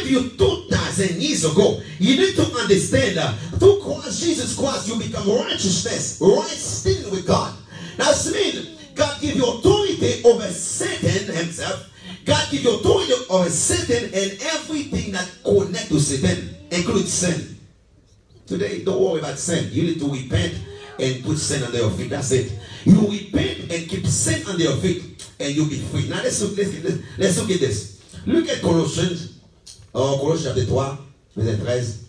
forgave you 2,000 years ago. You need to understand that through Christ, Jesus Christ, you become righteousness, right standing with God. That means God gives you authority over Satan himself. God gives you authority over Satan and everything that connects to Satan, includes sin. Today, don't worry about sin. You need to repent and put sin under your feet. That's it. You repent and keep sin under your feet, and you'll be free. Now let's look at this. Look at Colossians, Colossians chapter 3, verset 13.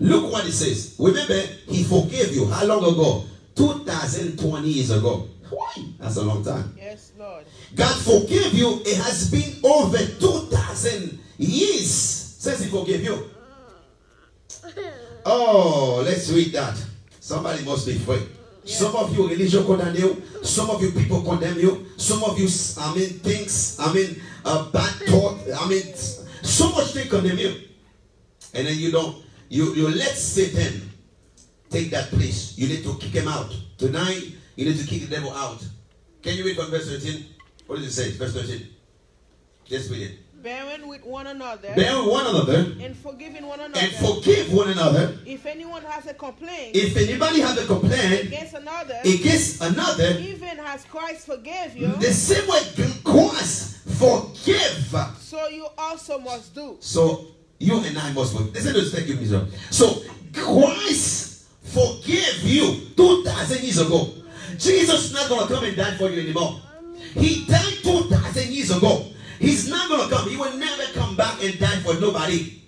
Look what it says. Remember, he forgave you. How long ago? 2020 years ago. Why? That's a long time. Yes, Lord. God forgave you. It has been over 2,000 years since he forgave you. Oh, let's read that. Somebody must be free. Yeah. Some of you religion condemn you. Some of you people condemn you. Some of you, things, bad thought. So much they condemn you. And then you let Satan take that place. You need to kick him out. Tonight, you need to kick the devil out. Can you read from verse 13? What does it say? Verse 13. Just read it. Bearing with one another. Bearing one another. And forgiving one another. And forgive one another. If anyone has a complaint. If anybody has a complaint. Against another. Even as Christ forgave you. The same way Christ forgive. So you also must do. So you and I must forgive. Listen to this. Thank you, Israel. So Christ forgave you 2,000 years ago. Jesus is not going to come and die for you anymore. He died 2,000 years ago. He's not going to come. He will never come back and die for nobody.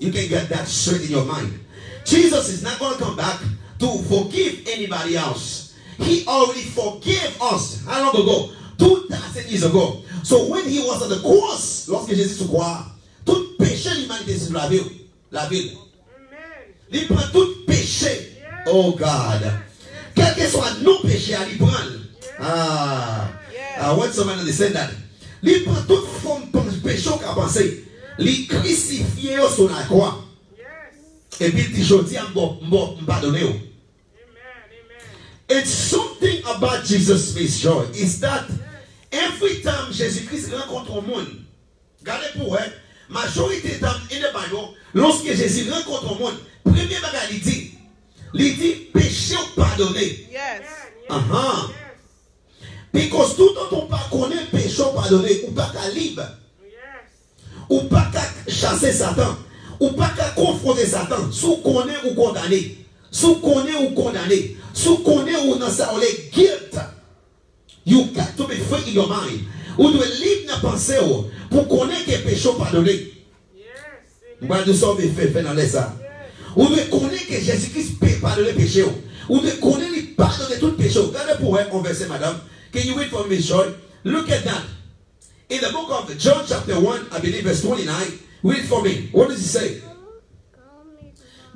You can get that straight in your mind. Jesus is not going to come back to forgive anybody else. He already forgave us. How long ago? 2,000 years ago. So when he was on the cross, lorsque Jésus se croit, tout péché l'humanité sur la ville. Il prend tout péché. Oh God. Quel que soit nos péchés, il prend. I want someone to understand that. Il prend toute forme de péché qu'il a pensé. Il crucifie sur la croix. Et puis il dit, je dis, pardonnez-vous. And something about Jesus makes joy is that every time Jésus-Christ rencontre le monde, regardez pour elle, majorité de temps in the Bible, lorsque Jésus rencontre le monde, premier bagage il dit péché ou pardonné. Yes. Because tout le monde pas connaît péché ou pardonné, ou pas qu'à libre, ou pas qu'à chasser Satan, ou pas qu'à confronter Satan, sous connaît ou condamné, sous connaît ou condamné, sous connaît ou dans sa guilt. You got to be free in your mind. Ou doit libre dans pensée pour connaître que péché ou pardonné. Moi, nous sommes fait dans les ça. Ou doit connaître que Jésus-Christ peut pardonner le péché. Ou doit connaître qu'il pardonne tout péché. Regardez pour elle, on verset, madame. Can you wait for me, Joy? Look at that. In the book of John chapter 1, I believe verse 29. Read for me. What does he say?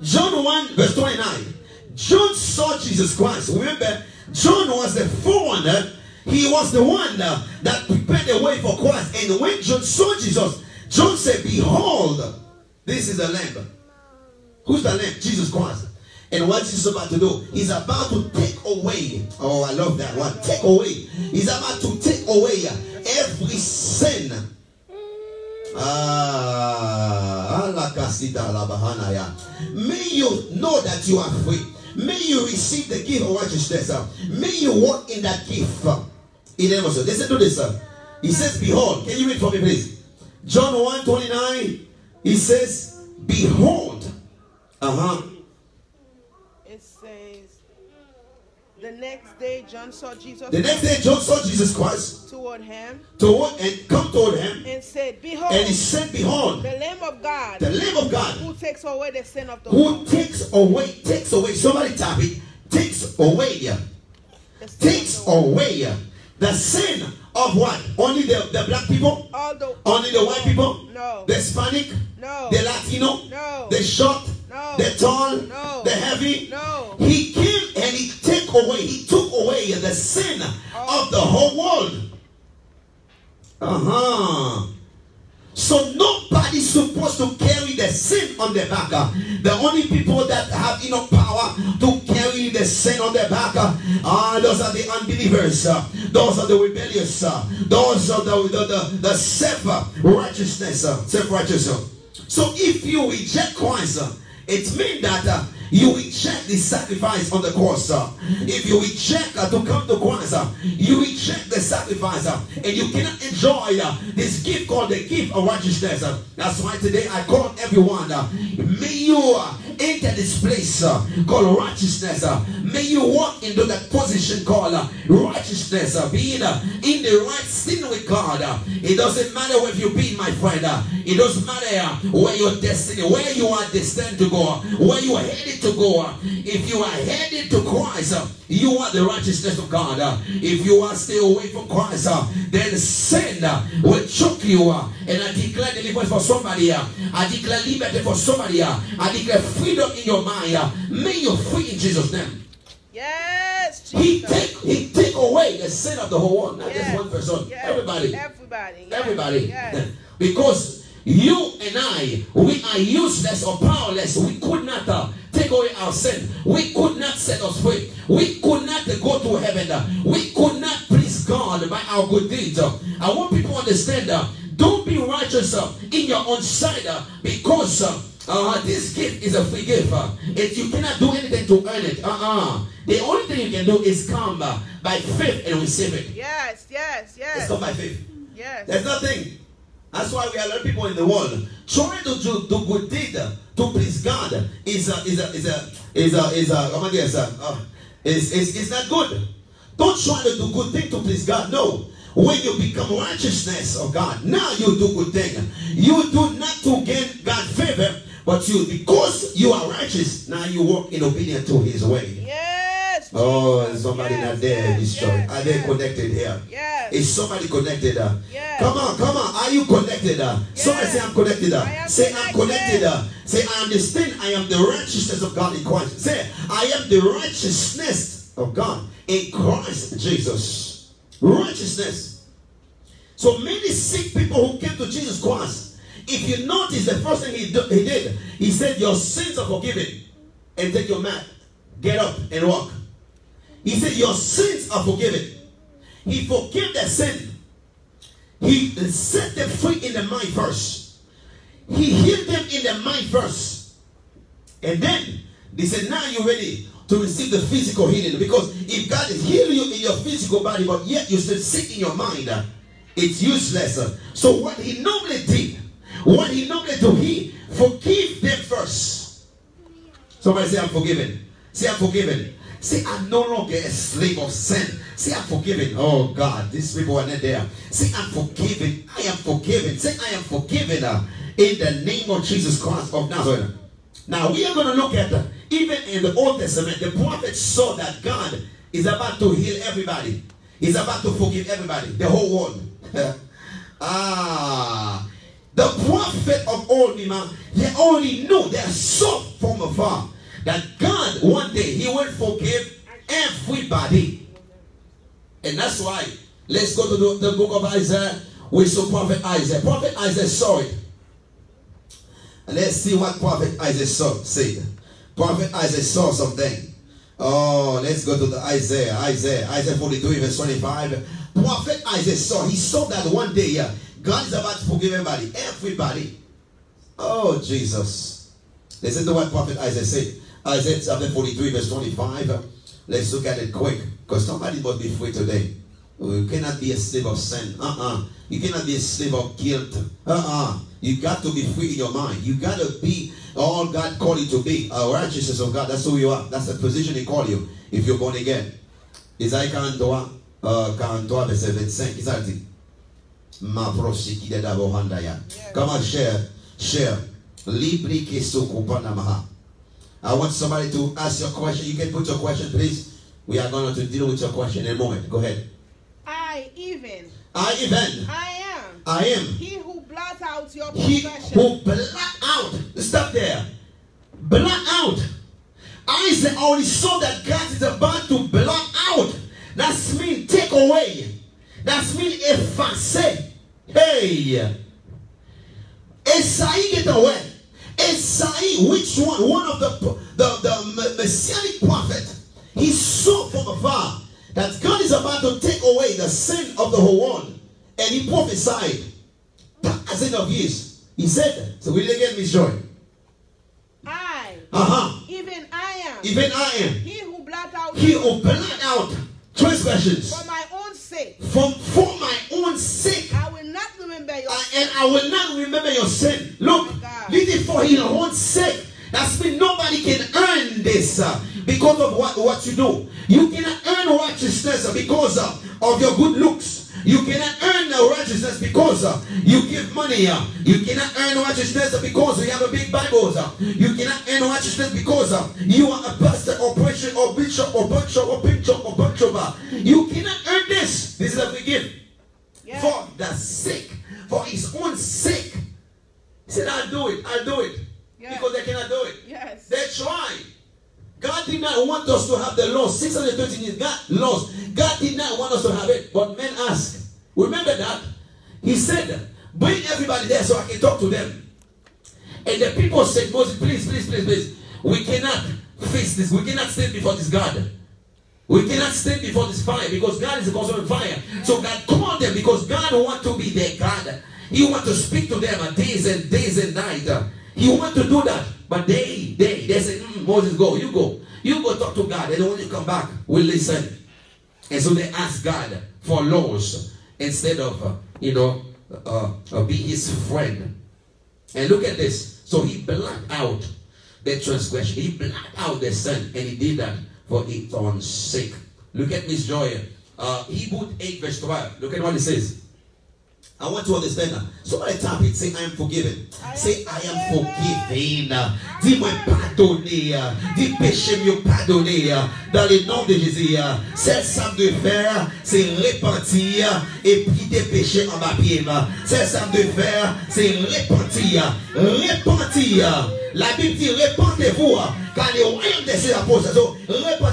John 1 verse 29. John saw Jesus Christ. Remember, John was the forerunner. He was the one that prepared the way for Christ. And when John saw Jesus, John said, behold, this is the Lamb. Who's the Lamb? Jesus Christ. And what Jesus is about to do? He's about to take away. Oh, I love that one. Take away. He's about to take away every sin. May you know that you are free. May you receive the gift of righteousness. May you walk in that gift. Listen to this. He says, behold. Can you read for me, please? John 1:29. He says, behold. It says, the next day John saw Jesus. The next day John saw Jesus Christ. Toward him. And come toward him. And said, behold. And he said, behold. The Lamb of God. The Lamb of God. Who takes away the sin of the world. Who takes away. Somebody tap it. Takes away. Takes away the sin of what? Only the black people? Only the white people? No. The Hispanic? No. The Latino? No. The short? No. The tall? No. The heavy? No. He came and he took away the sin of the whole world. So nobody's supposed to carry the sin on their back. The only people that have enough power to carry the sin on their back. Those are the unbelievers. Those are the rebellious. Those are the self-righteousness. Self-righteous. So if you reject Christ, it means that you reject the sacrifice on the cross. If you reject to come to Christ, you reject the sacrifice, and you cannot enjoy this gift called the gift of righteousness. That's why today I call everyone, may you enter this place called righteousness. May you walk into that position called righteousness, being in the right standing with God. It doesn't matter where you've been, my friend. It doesn't matter where your destiny, where you are destined to go, where you are headed to go. If you are headed to Christ, you are the righteousness of God. If you are still away from Christ, then sin will choke you. And I declare deliverance for somebody. I declare liberty for somebody. I declare freedom in your mind. May you free in Jesus' name. Yes, Jesus. He take away the sin of the whole world, not just one person. Yes. Everybody. Yes. Everybody. Yes. Because you and I, we are useless or powerless. We could not take away our sin. We could not set us free. We could not go to heaven. We could not please God by our good deeds. I want people to understand, don't be righteous in your own sight, because this gift is a free gift. You cannot do anything to earn it. The only thing you can do is come by faith and receive it. Yes. It's come by faith. Yes. There's nothing. That's why we are a lot of people in the world trying to do good deed to please God is not good. Don't try to do good thing to please God. No. When you become righteousness of God, now you do good thing. You do not to gain God's favor, but because you are righteous, now you walk in obedience to His way. Yes. Oh, is somebody not there in this church? Yes, Are they connected here? Yes. Is somebody connected? Yes. Come on. Are you connected? Somebody say I'm connected. Say I'm connected. Say I understand I am the righteousness of God in Christ. Say I am the righteousness of God in Christ Jesus. Righteousness. So many sick people who came to Jesus Christ, if you notice the first thing he did, he said your sins are forgiven, and take your mat, get up and walk. He said your sins are forgiven. He forgave their sin. He set them free in the mind first. He healed them in the mind first. And then they said, now you're ready to receive the physical healing. Because if God is healing you in your physical body, but yet you're still sick in your mind, it's useless. So what he normally did, he forgive them first. Somebody say, I'm forgiven. Say, I'm forgiven. Say, I'm no longer a slave of sin. Say, I'm forgiven. Oh God, these people are not there. Say, I'm forgiven. I am forgiven. Say, I am forgiven in the name of Jesus Christ of Nazareth. Now, we are going to look at, even in the Old Testament, the prophet saw that God is about to heal everybody. He's about to forgive everybody, the whole world. The prophet of old, they already knew, they saw from afar that God, one day, He will forgive everybody. And that's why, let's go to the book of Isaiah. We saw Prophet Isaiah. Prophet Isaiah saw it. And let's see what Prophet Isaiah said. Prophet Isaiah saw something. Oh, let's go to the Isaiah 43 verse 25. Prophet Isaiah he saw that one day, God is about to forgive everybody. Oh, Jesus. Listen to what Prophet Isaiah said. Isaiah chapter 43 verse 25. Let's look at it quick, because somebody must be free today. You cannot be a slave of sin. You cannot be a slave of guilt. You got to be free in your mind. You got to be all God called you to be. A righteousness of God. That's who you are. That's the position He called you if you're born again. Isaïe 43 verset 25. Qui ça dit? Ma proche qui est d'abord handaya. Comment share. Libri que sokupanamaha. I want somebody to ask your question. You can put your question, please. We are going to deal with your question in a moment. Go ahead. I even. I am. He who blots out your He profession. who blot out. Stop there. Blot out. Isaac already saw that God is about to blot out. That's mean take away. That's mean effacer. Hey. Esai get away. Esai, which one? One of the messianic prophet. He from afar that God is about to take away the sin of the whole world. And he prophesied thousands of years. He said that. So we look at Miss Joy. Even I am. Even I am. He who blot out. He who blot out transgressions. For my own sake. For my own sake. I will not remember your sin. And I will not remember your sin. Look, this is for his own sake. That's mean nobody can earn this because of what you do. You cannot earn righteousness because of your good looks. You cannot earn righteousness because you give money. You cannot earn righteousness because you have a big Bible. You cannot earn righteousness because you are a pastor or preacher or bishop or preacher or preacher or preacher. You cannot earn this. This is a free gift. Yes. For the sake, for his own sake. He said, I'll do it. I'll do it. Yes. Because they cannot do it. Yes. They tried. God did not want us to have the law. 613 years, God lost. God did not want us to have it. But men asked. Remember that? He said, bring everybody there so I can talk to them. And the people said, Moses, please. We cannot face this. We cannot stand before this God. We cannot stand before this fire because God is a consuming fire. So God called them because God wants to be their God. He wants to speak to them days and night. He wants to do that. But they say, Moses, go. You go talk to God. And when you come back, we'll listen. And so they ask God for laws instead of, be his friend. And look at this. So he blotted out their transgression. He blotted out their sin. And he did that for its own sake. Look at Miss Joy. Hebrews 8 verse 12. Look at what it says. I want to understand that. Somebody tap it. Say, I am forgiven. Say, I am forgiven. Dis-moi pardonner. Dis péché mieux pardonner. Dans le nom de Jésus. C'est ça de faire. C'est repentir. Et puis tes péchés en baptême. C'est ça de faire. C'est repentir. Repentir. La Bible dit, repentez-vous. Car les royaumes des cieux apôtres.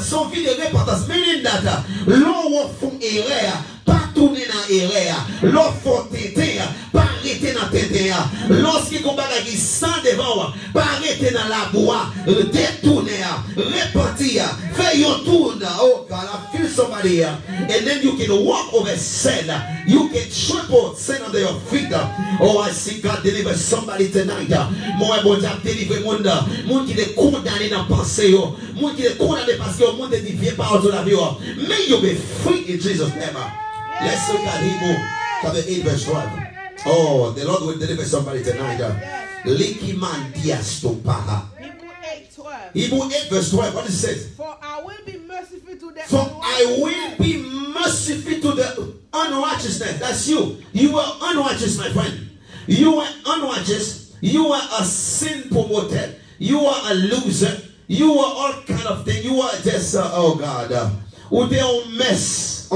Son vie de repentance. Meaning that. L'on font erreur. Pas tourner dans l'erreur. L'on font têter. Pas arrêter dans têter. Lorsqu'il combat qui sans devant. Pas arrêter dans la bois. Détourner. Repentir. Faire un tour. Oh God, I feel somebody here. And then you can walk over sin. You can trample sin under your feet. Oh, I see God deliver somebody tonight. Moi, bon Dieu, délivrer monde. Monde qui est condamné dans pensée. Monde qui est condamné parce que le monde est dévié par la vie. May you be free in Jesus' name. Let's look at Hebrews chapter 8 verse 12. Oh, the Lord will deliver somebody tonight. Likiman diastopaha. Hebrews 8 verse 12. What it says? For I will be merciful to the I will be merciful to the unrighteousness. That's you. You are unrighteous, my friend. You are unrighteous. You are a sin promoter. You are a loser. You are all kind of thing. You are just, oh God. Ou t'es en mess.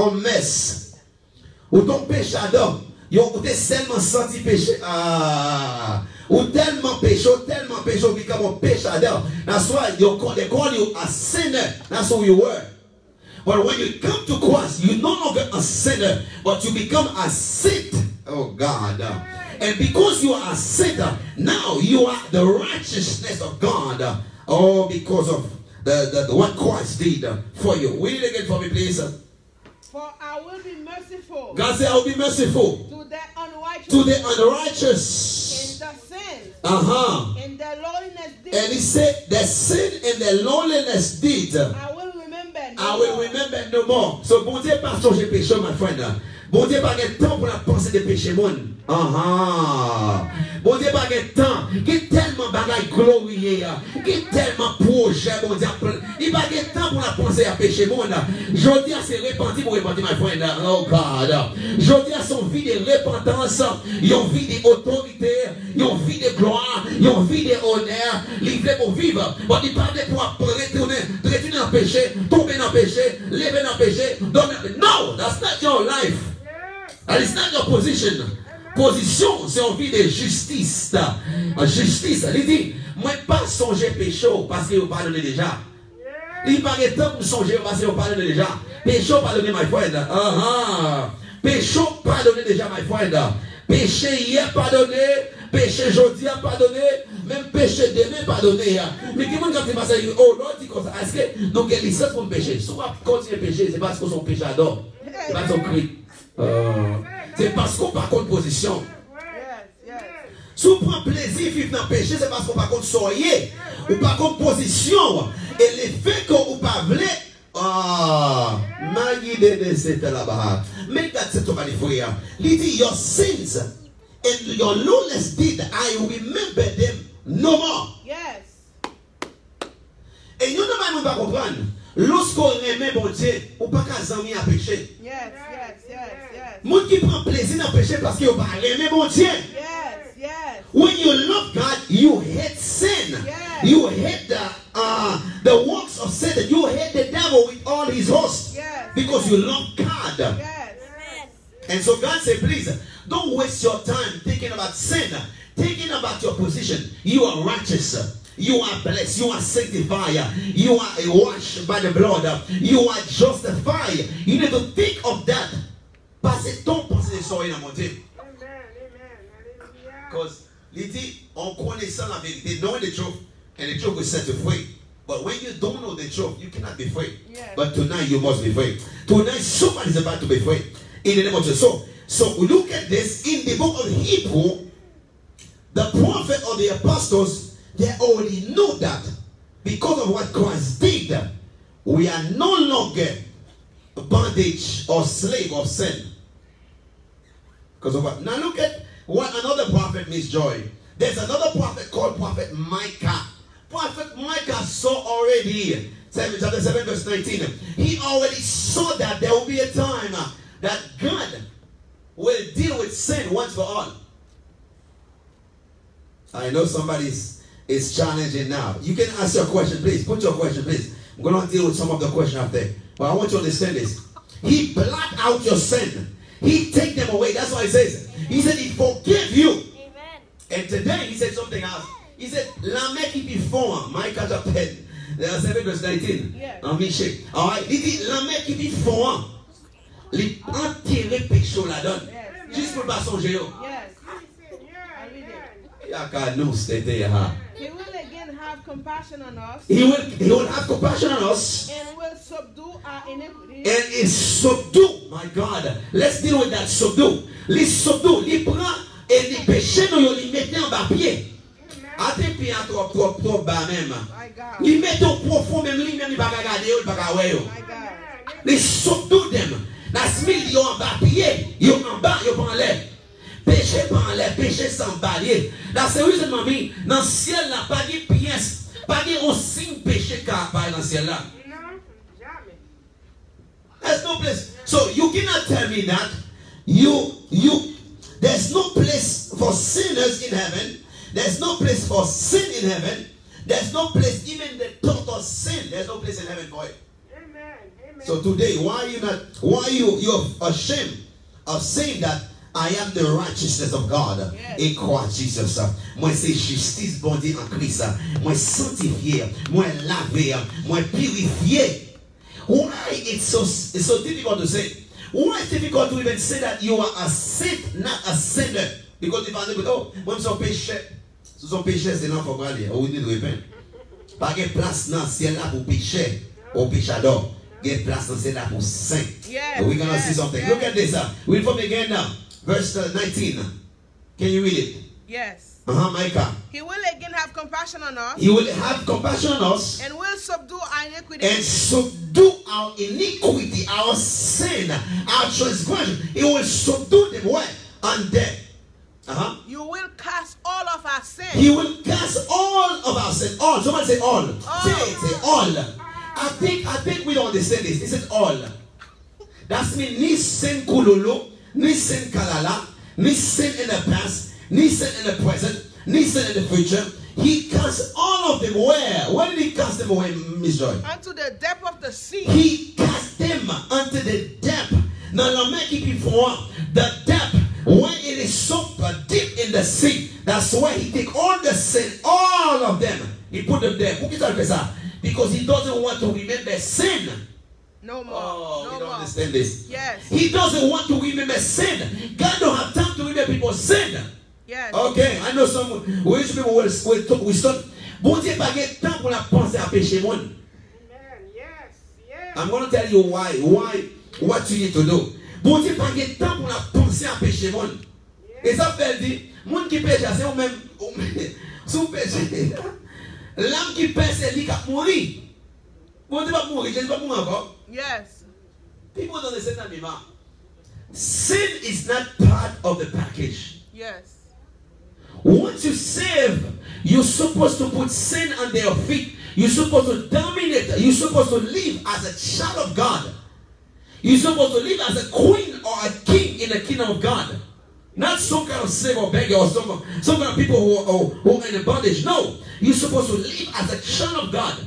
Ou ton péchador. Ou t'es seulement senti péché. Ou tellement péché, you become a péchador. That's why they call you a sinner. That's who you were. But when you come to Christ, you're no longer a sinner, but you become a saint. Oh God. And because you are a sinner, now you are the righteousness of God. Oh, because of the what Christ did for you. Read it again for me, please. For I will be merciful. God said, I will be merciful to the unrighteous. To the unrighteous. In the sin. In the lowliness deed. And he said, the sin and the lowliness deed. I will remember no I will remember no more. So, bon Dieu, pas changer péché, my friend. Bon Dieu, pas de temps pour la pensée des péchés, mon. Bon Dieu, pas de temps. Il y a tellement de bagailles glorieux. Il y a tellement de projets, bon Dieu. Il n'y a pas de temps pour la pensée à péché, mon. Je dis à c'est repenti pour repentir, my friend. Oh God. Je dis à son vie de repentance. Ils ont vie d'autorité. Ils ont vie de gloire. Ils ont vie d'honneur. Livré pour vivre. Bon, il parle de pour retourner dans le péché, tomber dans le péché, lever dans le péché, dormir. No, that's not your life. And it's not your position. Position, c'est en vie de justice. Justice, il dit, moi pas songer péché parce que vous pardonnez déjà. Il paraît temps pour songer parce que vous pardonnez déjà. Péché pardonné, my friend. Péché pardonné déjà, my friend. Péché hier pardonné, péché aujourd'hui à pardonner, même péché demain pardonner. Mais qui monde quand tu passes, oh Lord dit comme ça, est-ce que nous avons licence pour pécher? Si on continue à pécher, c'est parce qu'on son péché adore. C'est parce qu'on crie. C'est parce qu'on par contre position. Si on prend plaisir à vivre dans le péché, c'est parce qu'on par contre soyez. Ou par contre position. Et les faits qu'on ne pas voulu. Make that set over the fire. He dit, your sins and your lawless deed, I remember them no more. Yes. Et nous ne pas comprendre. Lorsqu'on remet bon Dieu, on ne peut pas s'ennuyer à pécher. Yes, yes, yes, yes. Moun qui prend plaisir à pécher parce qu'il ne peut pas remet bon Dieu. Yes, yes. When you love God, you hate sin. Yes. You hate the works of Satan. You hate the devil with all his hosts. Yes. Because you love God. Yes. And so God said, please, don't waste your time thinking about sin. Thinking about your position. You are righteous. You are blessed. You are sanctified. You are washed by the blood. You are justified. You need to think of that. Passez ton pensée de soirée dans mon Dieu. Because, il dit, en connaissant la vérité, knowing the truth, and the truth will set you free. But when you don't know the truth, you cannot be free. Yes. But tonight you must be free. Tonight somebody is about to be free. In the name of Jesus. So look at this. In the book of Hebrew, the prophet or the apostles, they already know that because of what Christ did, we are no longer bondage or slave of sin. Because of what? Now look at what another prophet, Miss Joy. There's another prophet called Prophet Micah. Prophet Micah saw already, chapter 7 verse 19. He already saw that there will be a time that God will deal with sin once for all. I know somebody is challenging now. You can ask your question, please. Put your question, please. I'm going to deal with some of the questions up there. But I want you to understand this. He blot out your sin. He take them away. That's what he says. He said he forgive you. Amen. And today he said something else. He said, la make it before. Micah chapter 7 verse 19. Yes. Alright. He dit, la make it before. Les enterrer péché la donne. Yes. Juste pour pas songer. Yes. I read it. He He will again have compassion on us will have compassion on us. and will subdue our iniquity. And is subdue, my God. Let's deal with that subdue. Les subdue, les prend et les péchés nous les mettez en bas pied. Attends puis en trop bas même. My God. Les mettez au profond même lui même il va regarder il va regarder. My God. Les subdue them. That's me yo en bas pied, yo en bas, yo en l'air. Péché pas en l'air, péché sans barrière. That's the reason mami, dans ciel là pas de pièce, pas de un signe péché car pas dans ciel là. There's no place. So you cannot tell me that there's no place for sinners in heaven. There's no place for sin in heaven. There's no place, even the thought of sin. There's no place in heaven for it. Amen. Amen. So today, why you're ashamed of saying that I am the righteousness of God? Yes. Et croix Jesus. Moi c'est justice bon Dieu en Christ. Moi sanctifié, moi lavé, moi purifié. Why it's so difficult to say? Why it's difficult to even say that you are a saint, not a sinner? Because if I say, oh, moi je suis péché, si son péché c'est non faut pas aller, on dit de repent. Pas de place dans ciel là pour péché, au péchador. Get place dans ciel là pour saint. Yes, We're gonna yes, see something. yes. Look at this. Read from again now. Verse 19. Can you read it? Yes. Micah. He will again have compassion on us He will have compassion on us and will subdue our iniquity. and subdue our iniquity, our sin, our transgression. He will subdue them where? On death. You will cast all of our sin. He will cast all of our sin. All. Somebody say all. Say all. I think we don't understand this. He said all. That's mean ni sin kululu, ni sin kalala, ni sin in the past, ni sin in the present, ni sin in the future. He cast all of them where? Where did he cast them away, Miss Joy? Unto the depth of the sea. He cast them unto the depth. Now, let me keep it for the depth where it is so deep in the sea. That's why he take all the sin, all of them. He put them there. Because he doesn't want to remember sin. No more. Oh, no you don't more. understand this. Yes. He doesn't want to remember sin. God don't have time to remember people's sin. Yes. Okay, I know some rich people will start. Bon Dieu pas de temps pour la penser à pécher monde. Amen. Yes. Yes. I'm going to tell you why what you need to do. Bon Dieu pas de temps pour la penser à pécher monde. Et ça fait dire monde qui pêche c'est ou même sous péché. L'âme qui pêche c'est lui qui a mourir. Bon Dieu pas mourir, je ne vais pas mourir encore. Yes. People don't listen to me, man. Sin is not part of the package. Yes. Once you save, you're supposed to put sin under your feet. You're supposed to dominate. You're supposed to live as a child of God. You're supposed to live as a queen or a king in the kingdom of God. Not some kind of slave or beggar or some kind of people who are in bondage. No. You're supposed to live as a child of God.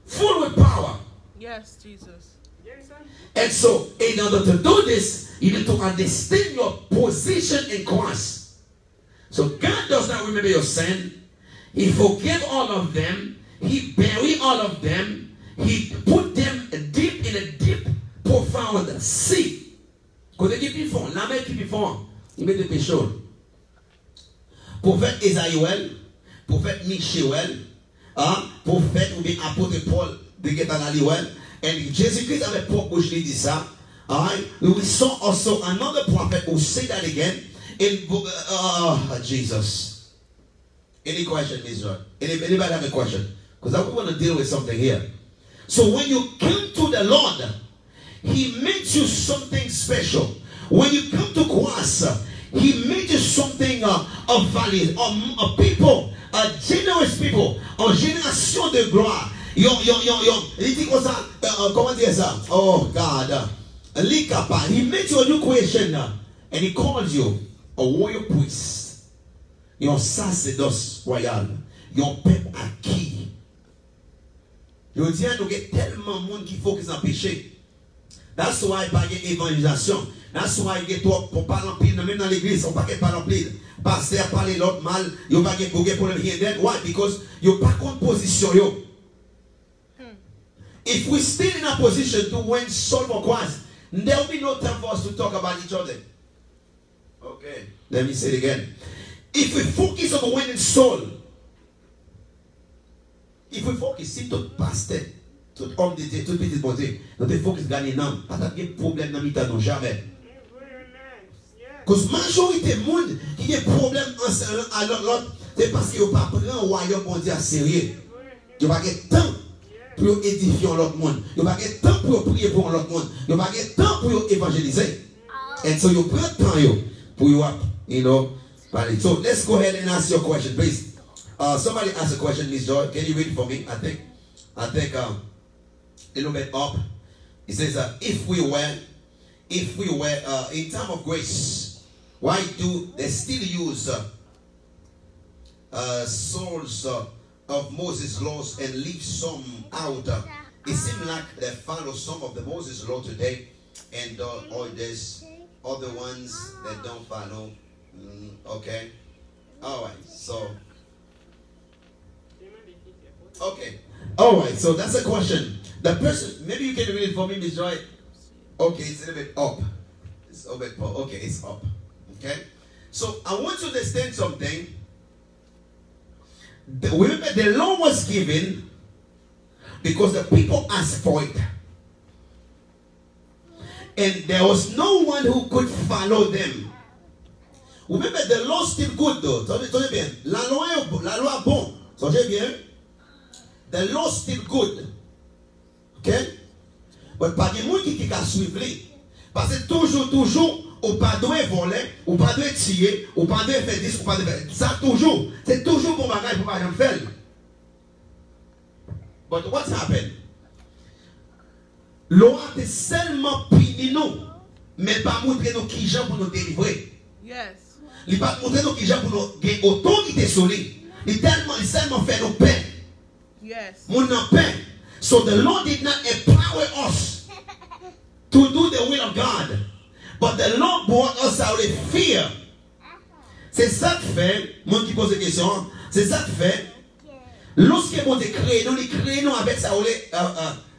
Full with power. Yes, Jesus. Yes, sir. And so, in order to do this, you need to understand your position in Christ. So God does not remember your sin. He forgave all of them. He buried all of them. He put them deep in a deep, profound sea. Quand ils font, la mer qui font, ils mettent des pécheurs. Prophète Esaïel, prophète Michel, prophète ou bien apôtre Paul de Getanaliel, and Jesus-Christ avait propre bouche dit ça. Alright, we saw also another prophet who said that again. In Jesus. Any question, Israel? Anybody have a question? Because I want to deal with something here. So when you come to the Lord, He makes you something special. When you come to Christ, He made you something of value, a people, a generous people, a génération de gloire. Il dit comme ça, comment dire ça? Oh God, He made you a new creation, and He calls you a royal priest. Yon sacerdoce royal. Yon peuple acquis. Yon dit à nous qu'il y a tellement de monde qui faut qu'ils en péché. That's why il y a évangélisation. That's why il y a trop pour parler en pile. Même dans l'église, on ne peut pas parler en pile. Pasteur parler l'autre mal. Yon pas de problème here and there. Why? Because yon pas contre position yo. If we still in a position to win soul for Christ, there will be no time for us to talk about each other. Okay, let me say it again. If we focus on winning soul, if we focus, si tout pasteur, tout homme de Dieu, tout petit bon Dieu, notre focus gagner non, pas de problème dans mi-temps, non, jamais. Parce que la majorité du monde qui a des problèmes à l'autre, c'est parce qu'ils n'ont pas pris un royaume bon Dieu à sérieux. Ils n'ont pas de temps pour édifier l'autre monde. Ils n'ont pas de temps pour prier pour l'autre monde. Ils n'ont pas de temps pour évangéliser. And so you put time. Pull you up, you know. So let's go ahead and ask your question, please. Somebody ask a question, Miss Joy. Can you read it for me? I think a little bit up. It says, if we were in time of grace, why do they still use souls of Moses' laws and leave some out? It seems like they follow some of the Moses law today, and or there's other ones that don't follow. Okay. All right. So. Okay. All right. So that's a question. The person, maybe you can read it for me, Miss Joy. Okay, it's a little bit up. It's a bit up. Okay, it's up. Okay. So I want you to understand something. Remember, the law was given because the people asked for it. And there was no one who could follow them. Remember, the law is still good though. Tenez bien. La loi bon. Tenez bien. The law is still good. Okay? But pas de monde qui a suivi. Parce que toujours, ou pas doit voler, ou pas doit tirer, ou pas doit faire 10, ou pas doit faire. Ça toujours. C'est toujours pour bagaille pour pas faire. But what's happened? L'on a seulement puni nous, mais pas montrer nous qui gens pour nous délivrer. Yes. Il pas montrer nous qui gens pour nous gagner autorité sur lui. Il seulement fait nous paix. Yes. Mon paix. So the Lord did not empower us to do the will of God, but the Lord brought us out of fear. C'est ça que fait, moi qui pose la question, c'est ça que fait. Lorsque bon Dieu crée nous avec ça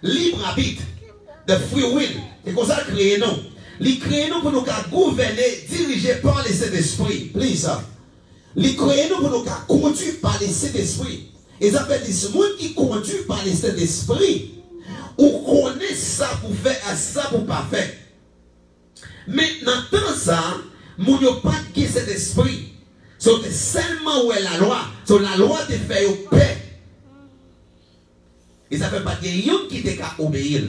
libre arbitre. The free will. C'est comme ça qu'il crée nous. Il crée nous pour nous gouverner, dirigés par les Saint-Esprit. Please. Les croyants pour nous conduire par le Saint-Esprit. Et ça fait des gens qui conduisent par le Saint-Esprit. Ou connaît ça pour faire, ça pour pas faire. Mais dans ça, nous n'avons pas de cet esprit. C'est seulement où est la loi. So, la loi te fait au paix. Et ça ne fait pas qu'il y a un qui te obéir.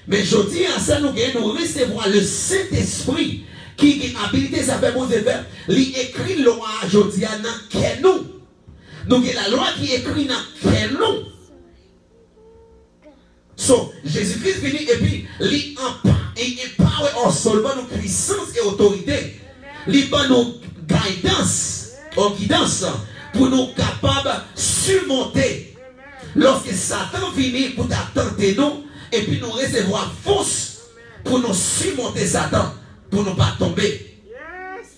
Mais je dis à ça, nous recevoir le Saint-Esprit qui a habilité, ça fait bon effet. Il écrit la loi, je dis à nous. Donc la loi qui écrit dans nous. So, Jésus-Christ venu et puis il empower seulement nos puissance et autorité. Il donne nos guidance pour nous capables de surmonter. Lorsque Satan finit pour tenter nous et puis nous recevoir force pour nous surmonter Satan, pour ne pas tomber.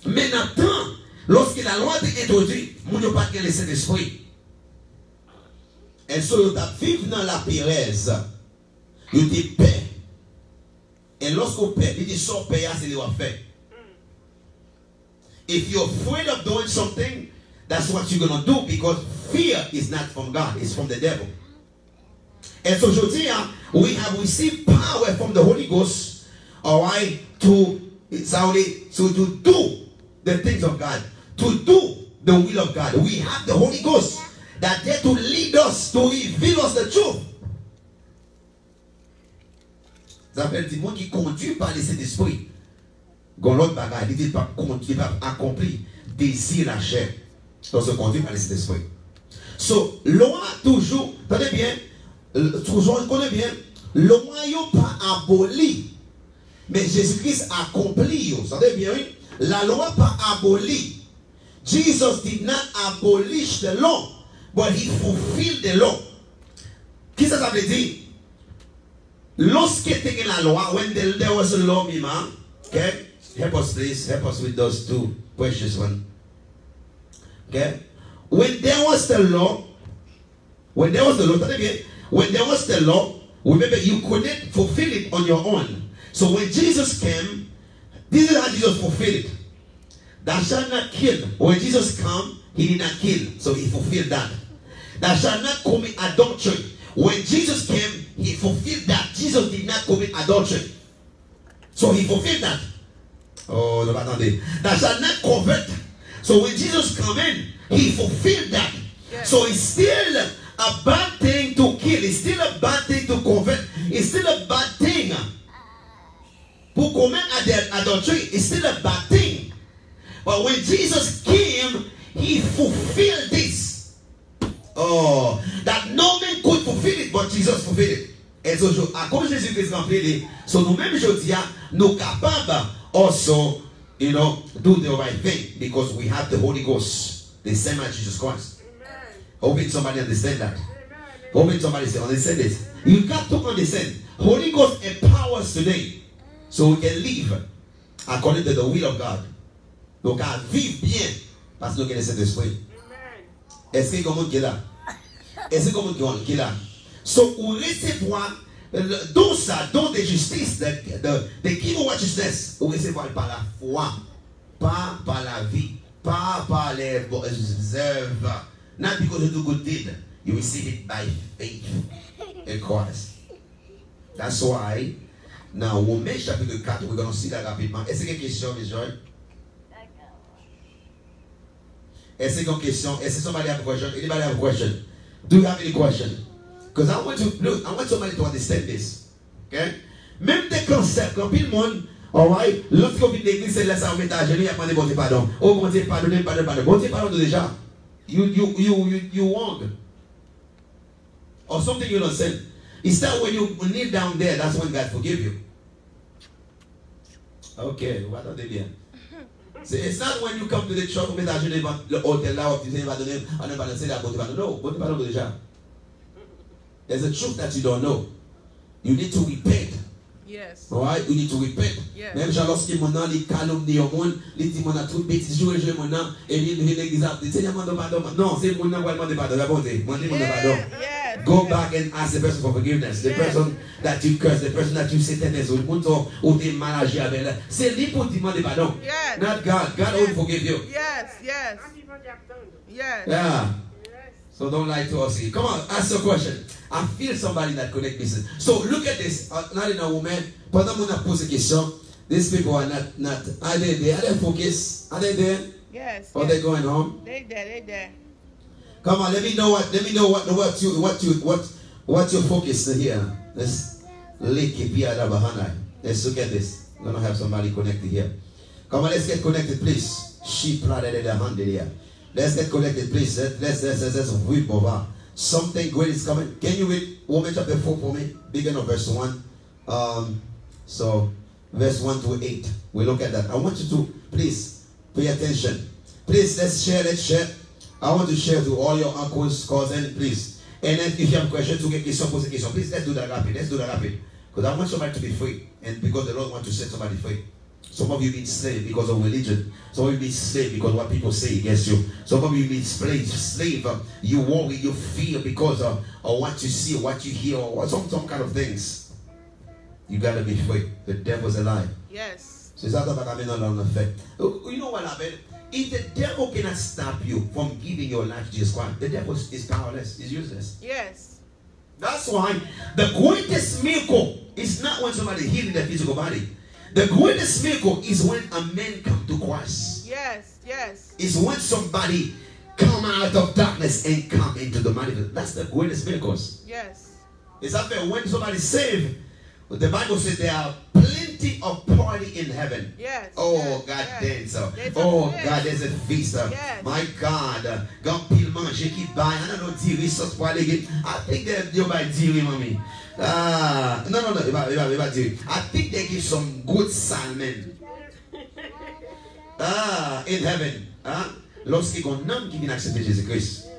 Mais maintenant, lorsque la loi est introduite, nous n'avons pas le Saint-Esprit. Et so, nous vivons dans la Pérez. Il dit paix. Et lorsqu'on paie, il dit son paix, c'est ce qu'il va faire. If you're afraid of doing something, that's what you're going to do, because fear is not from God, it's from the devil. And so aujourd'hui, we have received power from the Holy Ghost, all right, to do the things of God, to do the will of God. We have the Holy Ghost that there to lead us, to reveal us the truth. Ça veut dire moi qui conduit par le Saint-Esprit. Quand l'autre bagaille, il dit pas conduit, pas accompli, désir la chair. Donc se conduit par le Saint-Esprit. So, loi toujours, attendez bien, toujours on connaît bien, le royaume pas aboli, mais Jésus-Christ accompli. Vous savez bien, oui? La loi pas aboli. Jesus did not abolish the law, but he fulfilled the law. Qu'est-ce que ça veut dire? Lorsque taking la loi, when there was a law, Mima, okay, help us please, help us with those two precious ones. Okay, when there was the law, when there was the law, remember you couldn't fulfill it on your own. So when Jesus came, this is how Jesus fulfilled it. Thou shalt not kill. When Jesus came, he did not kill, so he fulfilled that. Thou shalt not commit adultery. When Jesus came, he fulfilled that. Jesus did not commit adultery. So he fulfilled that. Oh, no, attendez. Thou shalt not covet. So when Jesus came in, he fulfilled that. Yes. So it's still a bad thing to kill. It's still a bad thing to covet. It's still a bad thing. Pour commit adultery, it's still a bad thing. But when Jesus came, he fulfilled this. Oh, that no man could fulfill it, but Jesus fulfilled it. Et so, à cause de Jésus-Christ rempli, so nous-mêmes, je dis, nous capables also, you know, do the right thing because we have the Holy Ghost, the same as Jesus Christ. Amen. Hoping somebody understand that. Amen. Hoping somebody understand this. You got to understand. Holy Ghost empowers today, so we can live according to the will of God. Donc à vivre bien parce que nous connaissons cet esprit. Est-ce qu'il y a quelqu'un qui est là? Est-ce qu'il y a quelqu'un qui est là? So, on recevoir don de justice, de give of righteousness, on recevoir par la foi, pas par la vie, pas par les œuvres. Not because you do good deed, you receive it by faith in Christ. That's why, now, Romains chapitre 4, we're going to see that rapidement. Est-ce qu'il y a une question, mes joies? Est-ce qu'il y a une question? Est-ce que somebody have a question? Anybody have a question? Do you have any question? Because I want somebody to understand this. Okay? Même des concepts, quand tout le monde, alright, lorsqu'on vient d'église, c'est là, ça, on met à genoux, il y a pas de bon Dieu pardon. Oh, bon Dieu, pardonnez. Bon Dieu, pardonne déjà. You wrong. Or something you don't say. It's that when you kneel down there, that's when God forgive you. Okay, what are they bien? So it's not when you come to the church, on met à genoux devant le hôtel là, tu sais, pardonner, on ne va pas dire bon Dieu pardonne. Non, bon Dieu pardonne déjà. There's a truth that you don't know. You need to repent. Yes. Alright? You need to repent. Yes. Même lorsque mon nom, il calomnie au monde, il dit mon a tout bêtise, jouer mon nom, et il l'église a dit, Seigneur, mon pardon. Non, c'est mon nom, moi, demande pardon. Mon Dieu, mon pardon. Go back and ask the person for forgiveness. The person that you curse, the person that you say tennis ou t'es mal agi avec. C'est lui pour demander pardon. Yes. Not God. God will forgive you. Yes, yes. Yes. Yeah. So don't lie to us here. Come on, ask a question. I feel somebody that connect this. So look at this. Not in a woman. Pendant mon a posé question, these people are not. Are they there? Are they focused? Are they there? Yes. Or they going home? They there. Come on, let me know what your focus here. Let's let's look at this. I'm gonna have somebody connected here. Come on, let's get connected, please. Let's get connected, please. Let's read over. Something great is coming. Can you read Romans chapter 4 for me? Begin of verse 1. So verse 1 to 8. We look at that. I want you to please pay attention. Please, let's share. I want to share to all your uncles, cousins, please. And then if you have questions, to get question, pose a question. Please, let's do that rapid. Because I want somebody to be free. And because the Lord wants to set somebody free. Some of you been slave because of religion. Some of you been slave because of what people say against you. Some of you been slave. You worry, you fear because of what you see, what you hear, or some kind of things. You got to be free. The devil's a lie. Yes. So it's not about having an effect. You know what happened? If the devil cannot stop you from giving your life to Jesus Christ, the devil is powerless, is useless. Yes. That's why the greatest miracle is not when somebody healing their physical body. The greatest miracle is when a man comes to Christ. Yes. Is when somebody come out of darkness and come into the manifest. That's the greatest miracles. Yes. It's after when somebody saved. The Bible says there are plenty of party in heaven. Yes. Oh, God dance. Oh, God, there's a feast. Yes. My God. God pile manger qui baille. I don't know diri sauce pour aller get. I think that you buy diri, mommy. No, I think they give some good salmon. In heaven. Lorsqu'il y a un homme qui vient accepter Jésus-Christ.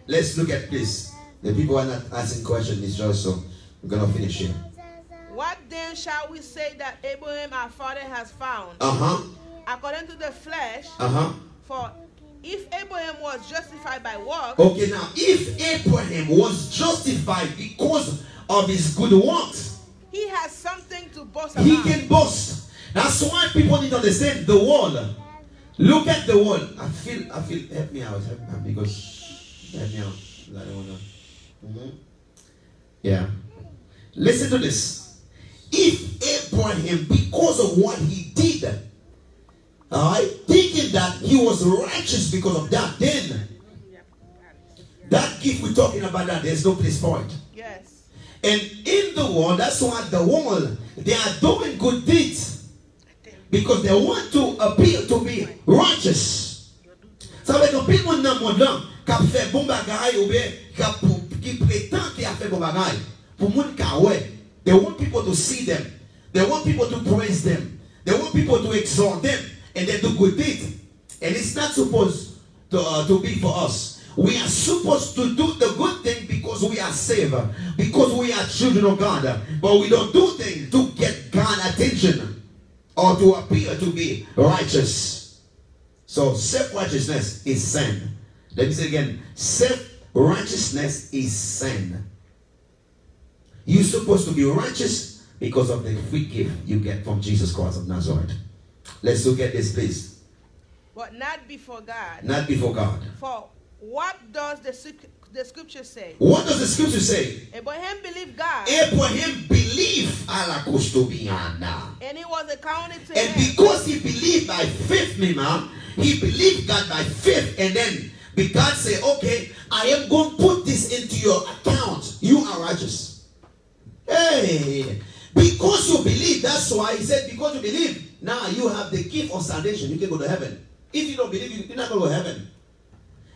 Let's look at this. The people are not asking questions. It's just so. We're going to finish here. What then shall we say that Abraham our father has found? According to the flesh. For if Abraham was justified by works. Okay, now if Abraham was justified because of his good works, he has something to boast about. He can boast. That's why people need to understand the world. Look at the world. I feel. Help me out, because help me out. I don't wanna. Yeah. Listen to this. If Abraham, because of what he did, thinking that he was righteous because of that, then that gift we're talking about, that there's no place for it. Yes. And in the world, that's why the world, they are doing good deeds because they want to appear to be righteous. Ça veut dire que people dans le monde là qui fait bon bagay ou bien qui prétend qu'il a fait bon bagay pour monde qui ouais. They want people to see them. They want people to praise them. They want people to exalt them. And they do good deeds. And it's not supposed to be for us. We are supposed to do the good thing because we are saved. Because we are children of God. But we don't do things to get God's attention. Or to appear to be righteous. So self-righteousness is sin. Let me say again. Self-righteousness is sin. You're supposed to be righteous because of the free gift you get from Jesus Christ of Nazareth. Let's look at this, please. But not before God. Not before God. For what does the scripture say? What does the scripture say? Abraham believed God. Abraham believed. And it was accounted to him. And him. because he believed by faith, he believed God by faith. And then God said, okay, I am going to put this into your account. You are righteous. Hey, because you believe, that's why he said, because you believe, now you have the gift of salvation. You can go to heaven. If you don't believe, you're not going to heaven.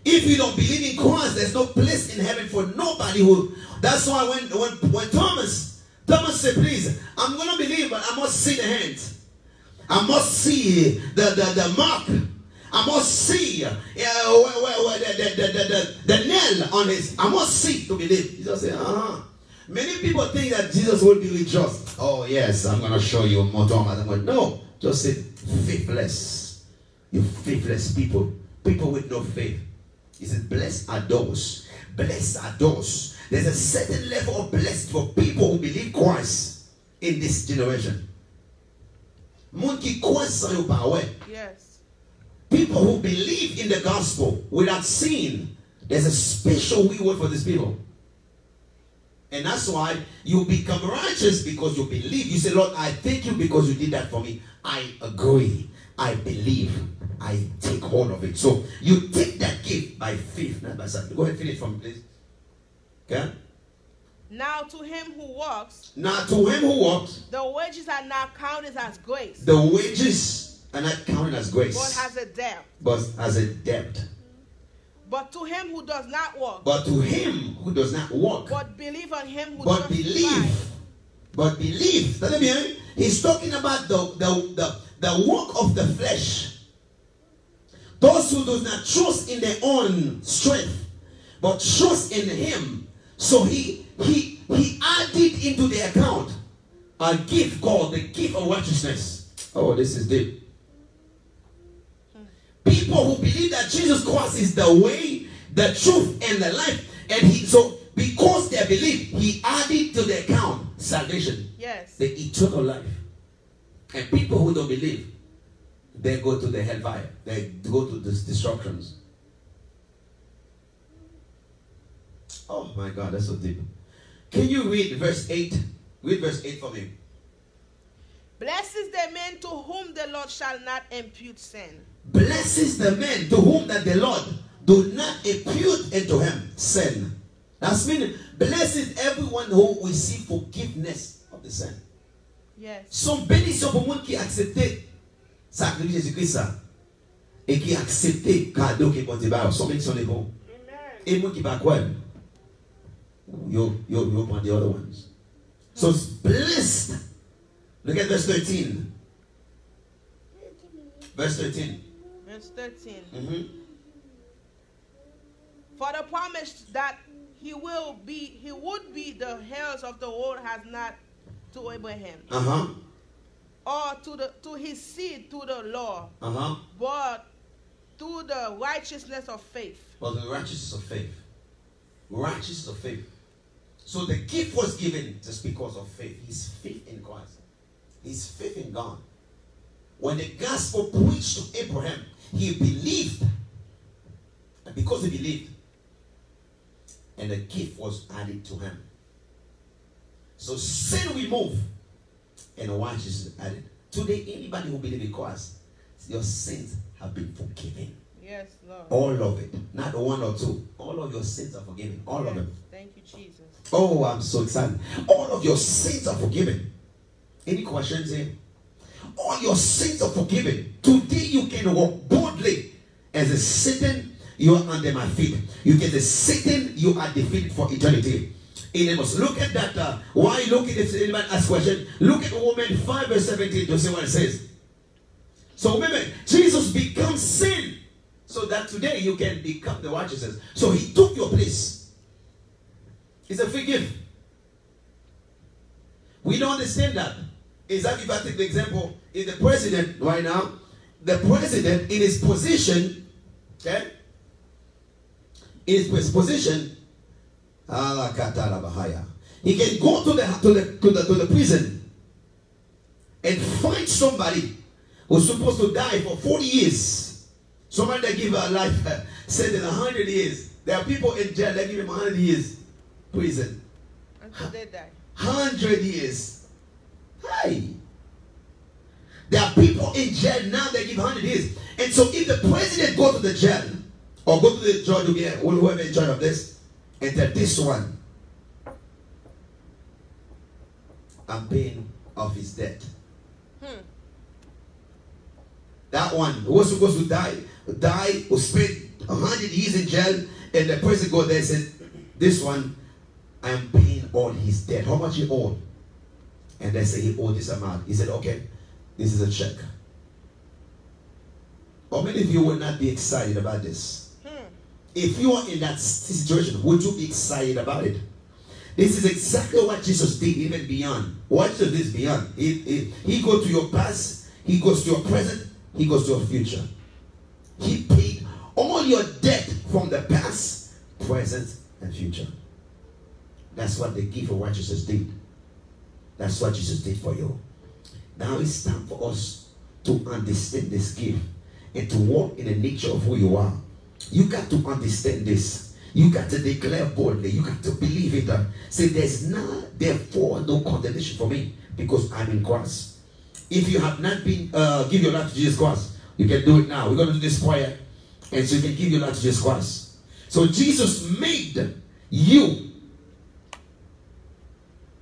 If you don't believe in Christ, there's no place in heaven for nobody who. That's why when Thomas said, please, I'm going to believe, but I must see the hands. I must see the mark. I must see the nail on his. I must see to believe. He just said, Many people think that Jesus will be with just. Oh yes, I'm going to show you more. No, just say faithless. You faithless people. People with no faith. He said, blessed are those Blessed are those. There's a certain level of blessed for people who believe Christ in this generation. Yes. People who believe in the gospel without seeing, there's a special reward for these people. And that's why you become righteous, because you believe. You say, Lord, I thank you because you did that for me. I agree. I believe. I take hold of it. So you take that gift by faith, not by sight. Go ahead, finish from please. Okay? Now to him who works. Now to him who works. The wages are not counted as grace. The wages are not counted as grace. But as a debt. But as a debt. But to him who does not work. But to him who does not work. But believe on him who but believe. But believe. He's talking about the work of the flesh. Those who do not trust in their own strength, but trust in him. So he added into the account a gift called the gift of righteousness. Oh, this is deep. People who believe that Jesus Christ is the way, the truth, and the life. And so because they believe, he added to the account salvation. Yes. The eternal life. And people who don't believe, they go to the hellfire. They go to the destructions. Oh my God, that's so deep. Can you read verse 8? Read verse 8 for me. Blessed is the man to whom the Lord shall not impute sin. Blessed is the man to whom that the Lord do not impute into him sin. That's meaning, blessed is everyone who receive forgiveness of the sin. Yes. Son bénédiction pour monde qui accepte sacrifice Jésus-Christ et qui accepte cadeau que bon Dieu ba. Son bénédiction est bon. Et monde qui pas quoi. You prend the other ones. So it's blessed. Look at verse 13. Verse 13. Verse 13. Mm-hmm. For the promise that he would be the heirs of the world has not to Abraham. Or to his seed through the law. But through the righteousness of faith. But the righteousness of faith. Righteousness of faith. So the gift was given just because of faith. His faith in Christ. His faith in God. When the gospel preached to Abraham, he believed. And because he believed, and the gift was added to him. So sin removed, and righteousness added. Today, anybody who believes in Christ, your sins have been forgiven. Yes, Lord. All of it. Not one or two. All of your sins are forgiven. All of them. Thank you, Jesus. Oh, I'm so excited. All of your sins are forgiven. Any questions here? All your sins are forgiven. Today you can walk boldly as a Satan. You are under my feet. You can say, Satan, you are defeated for eternity. Look at that. Why look at if anyone asks question? Look at Romans 5 verse 17 to see what it says. So remember, Jesus becomes sin so that today you can become the righteousness. So he took your place. It's a free gift. We don't understand that. Exactly, if I take the example, is the president right now, the president in his position, okay, in his position, he can go to the prison and find somebody who's supposed to die for 40 years. Somebody that give a life sentence 100 years. There are people in jail that give him 100 years prison. Until they die. 100 years. Hi. There are people in jail now that give 100 years. And so if the president go to the jail or go to the judge or whoever in charge of this and tell this one, I'm paying off his debt. That one who was supposed to die, who spent 100 years in jail, and the president go there and said, this one, I am paying all his debt. How much he owed? And they say he owed this amount. He said, okay, this is a check. How many of you will not be excited about this? If you are in that situation, would you be excited about it? This is exactly what Jesus did, even beyond. What Jesus did beyond. He goes to your past, he goes to your present, he goes to your future. He paid all your debt from the past, present, and future. That's what the gift of righteousness did. That's what Jesus did for you. Now it's time for us to understand this gift and to walk in the nature of who you are. You got to understand this. You got to declare boldly. You got to believe it. Say, there's not, therefore, no condemnation for me because I'm in Christ. If you have not been, give your life to Jesus Christ, you can do it now. We're going to do this prayer. And so you can give your life to Jesus Christ. So Jesus made you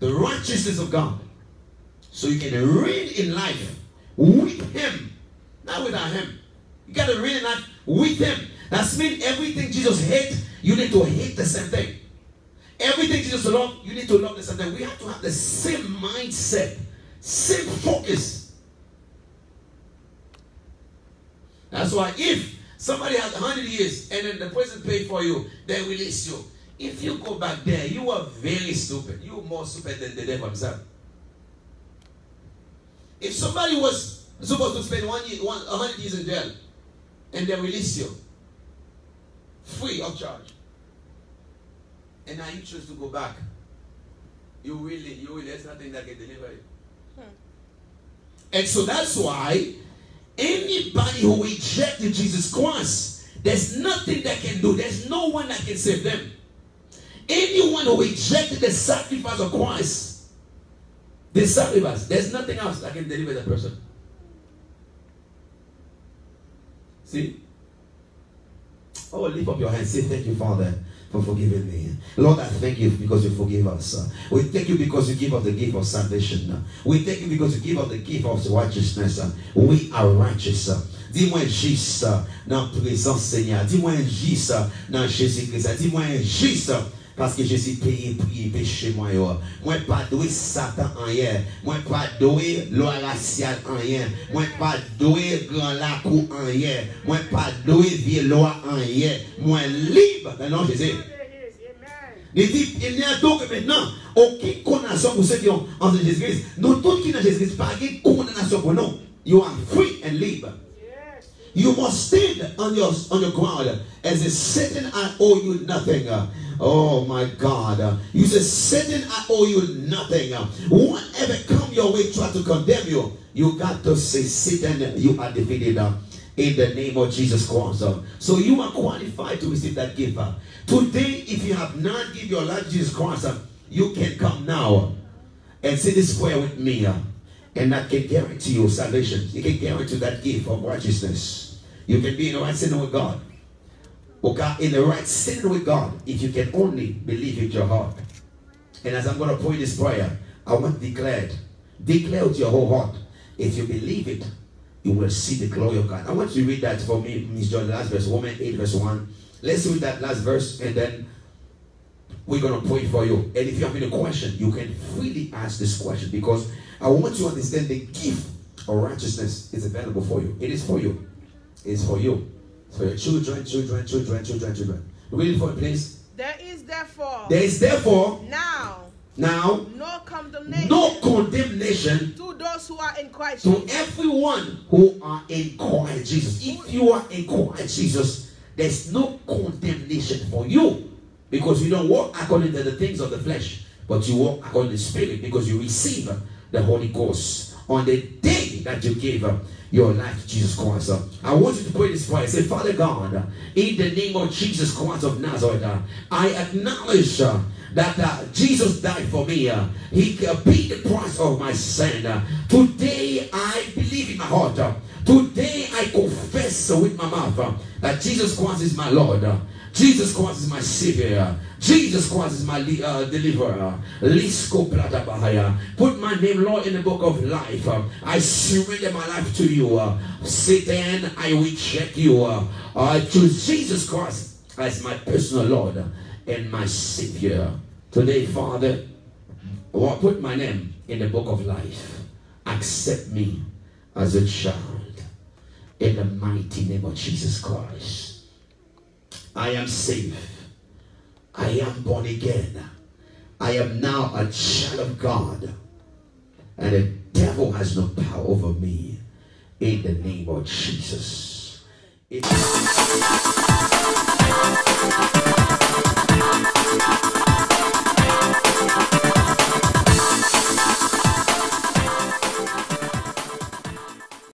the righteousness of God. So you can reign in life with him. Not without him. You got to reign in life with him. That means everything Jesus hates, you need to hate the same thing. Everything Jesus loves, you need to love the same thing. We have to have the same mindset, same focus. That's why if somebody has 100 years and then the person paid for you, they release you. If you go back there, you are very stupid. You are more stupid than the devil himself. If somebody was supposed to spend 100 years in jail and they release you free of charge, and now you choose to go back, you really, there's nothing that can deliver you. And so that's why anybody who rejected Jesus Christ, there's nothing that can do. There's no one that can save them. Anyone who rejected the sacrifice of Christ, the sacrifice, there's nothing else that can deliver that person. See? Oh, lift up your hands. Say, thank you, Father, for forgiving me. Lord, I thank you because you forgive us. We thank you because you give us the gift of salvation. We thank you because you give us the gift of righteousness. We are righteous. Dis-moi juste dans la présence Seigneur. Dis-moi juste dans Jésus-Christ. Dis-moi juste parce que Jésus payé péché moi. Moi pas doué Satan en rien. Moi pas doué loi raciale en rien. Moi pas doué grand lacou en rien. Moi pas doué vieux loi en rien. Moi libre dans le nom de Jésus. Il dit, il n'y a donc maintenant aucune condamnation pour ceux qui ont en Jésus-Christ. Nous tous qui sont en Jésus-Christ, pas de condamnation pour nous. You are free and libre. You must stand on your ground as if Satan, I owe you nothing. Oh my God. You say, Satan, I owe you nothing. Whatever come your way try to condemn you, you got to say, Satan, you are defeated in the name of Jesus Christ. So you are qualified to receive that gift. Today, if you have not given your life to Jesus Christ, you can come now and say this prayer with me. And that can guarantee you salvation. It can guarantee that gift of righteousness. You can be in the right standing with God. Okay, in the right standing with God, if you can only believe in your heart. And as I'm going to pray this prayer, I want to declare with your whole heart. If you believe it, you will see the glory of God. I want you to read that for me, Miss John, the last verse, Romans 8, verse 1. Let's read that last verse, and then we're going to pray for you. And if you have any question, you can freely ask this question, because I want you to understand the gift of righteousness is available for you. It is for you. It's for you. It's for your children. Read it for me, please. There is therefore now no condemnation to those who are in Christ Jesus. To everyone who are in Christ Jesus. If you are in Christ Jesus, there's no condemnation for you, because you don't walk according to the things of the flesh, but you walk according to the Spirit, because you receive the Holy Ghost on the day that you gave your life to Jesus Christ. I want you to pray this prayer. Say, Father God, in the name of Jesus Christ of Nazareth, I acknowledge that Jesus died for me. He paid the price of my sin. Today I believe in my heart. Today I confess with my mouth that Jesus Christ is my Lord. Jesus Christ is my Savior. Jesus Christ is my deliverer. Put my name, Lord, in the book of life. I surrender my life to you. Satan, I reject you. To Jesus Christ as my personal Lord and my Savior. Today, Father, put my name in the book of life. Accept me as a child in the mighty name of Jesus Christ. I am saved. I am born again. I am now a child of God. And the devil has no power over me. In the name of Jesus.